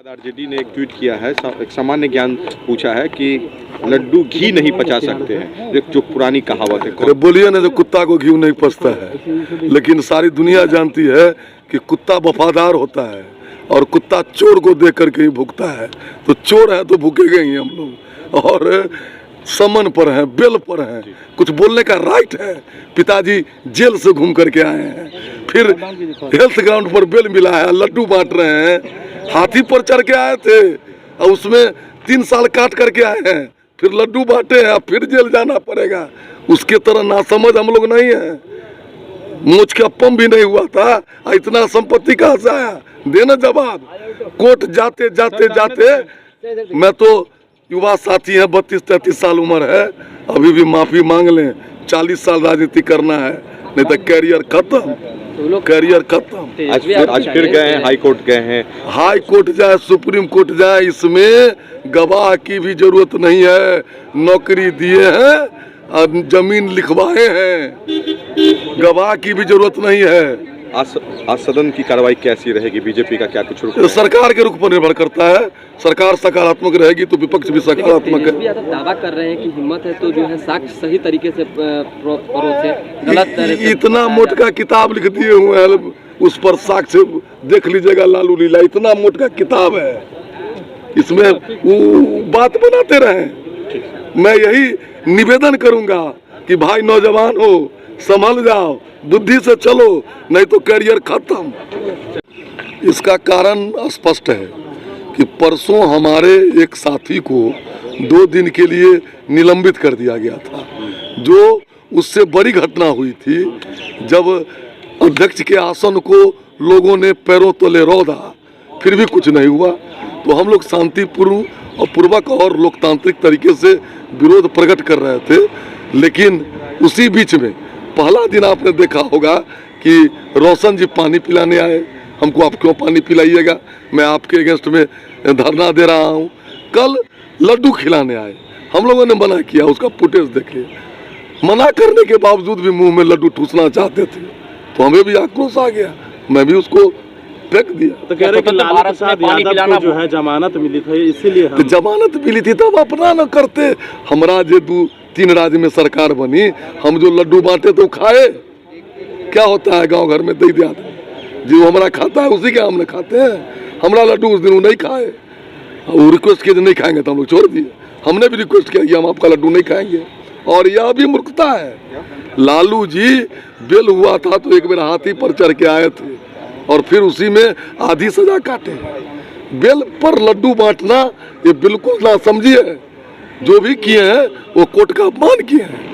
RJD ने एक tweet किया है, एक सामान्य ज्ञान पूछा है कि लड्डू घी नहीं पचा सकते हैं, जो पुरानी कहावत है। अरे बोलिए ना, जो कुत्ता को घी नहीं पचता है, लेकिन सारी दुनिया जानती है कि कुत्ता वफादार होता है और कुत्ता चोर को देख करके ही भुगता है। तो चोर है तो भूखेंगे ही हम लोग, और समन पर हैं, बेल पर हैं, कुछ बोलने का राइट है। पिताजी जेल से घूम करके आए हैं, फिर हेल्थ ग्राउंड पर बेल मिला है, लड्डू बांट रहे हैं। हाथी पर चढ़ के आए थे और उसमें 3 साल काट करके आए हैं, फिर लड्डू बांटे हैं, फिर जेल जाना पड़ेगा। उसके तरह नासमझ हम लोग नहीं है। मोच का पम भी नहीं हुआ था, इतना संपत्ति कहाँ से आया? देना जवाब। कोर्ट जाते जाते जाते मैं तो युवा साथी है, 32-33 साल उम्र है, अभी भी माफी मांग लें। 40 साल राजनीति करना है, नहीं तो कैरियर खत्म, कैरियर खत्म। आज फिर गए हैं, हाई कोर्ट गए हैं। हाई कोर्ट जाए, सुप्रीम कोर्ट जाए, इसमें गवाह की भी जरूरत नहीं है। नौकरी दिए हैं और जमीन लिखवाए हैं, गवाह की भी जरूरत नहीं है। आज सदन की कार्रवाई कैसी रहेगी? बीजेपी का क्या कुछ रुख? सरकार के रुख पर निर्भर करता है। सरकार सकारात्मक रहेगी तो विपक्ष भी सकारात्मक है। दावा कर रहे हैं कि हिम्मत है तो जो है साक्ष्य सही तरीके से परोसे, गलत तरह से इतना मोटका किताब लिख दिए हुए हैं, उस पर साक्ष्य देख लीजिएगा। लालू लीला इतना मोटका किताब है, इसमें वो बात बनाते रहे। मैं यही निवेदन करूंगा कि भाई नौजवान हो, संभल जाओ, बुद्धि से चलो, नहीं तो करियर खत्म। इसका कारण स्पष्ट है कि परसों हमारे एक साथी को 2 दिन के लिए निलंबित कर दिया गया था। जो उससे बड़ी घटना हुई थी जब अध्यक्ष के आसन को लोगों ने पैरों तले रौंदा, फिर भी कुछ नहीं हुआ। तो हम लोग शांतिपूर्ण और पूर्वक और लोकतांत्रिक तरीके से विरोध प्रकट कर रहे थे, लेकिन उसी बीच में पहला दिन आपने देखा होगा कि रोशन जी पानी पिलाने आए। हमको आप क्यों पानी पिलाइएगा, मैं आपके अगेंस्ट में धरना दे रहा हूँ। कल लड्डू खिलाने आए, हम लोगों ने मना किया, उसका फुटेज देखिए। मना करने के बावजूद भी मुंह में लड्डू ठूसना चाहते थे, तो हमें भी आक्रोश आ गया, मैं भी उसको फेंक दिया। तो कह रहे कि लालू प्रसाद यादव को जो है जमानत मिली थी, इसीलिए तो जमानत मिली थी तब अपना न करते। हमारा जो 2-3 राज्य में सरकार बनी, हम जो लड्डू बांटे तो खाए। क्या होता है गांव घर में दे दिया, जो हमारा खाता है उसी के हमने खाते हैं। हमारा लड्डू उस दिन वो नहीं खाए, वो रिक्वेस्ट किए नहीं खाएंगे तो हम लोग छोड़ दिए। हमने भी रिक्वेस्ट किया कि हम आपका लड्डू नहीं खाएंगे, और यह भी मूर्खता है। लालू जी बेल हुआ था तो एक बार हाथी पर चढ़ के आए थे और फिर उसी में आधी सजा काटे। बेल पर लड्डू बांटना ये बिल्कुल ना समझिए। जो भी किए हैं वो कोर्ट का अपमान किए हैं।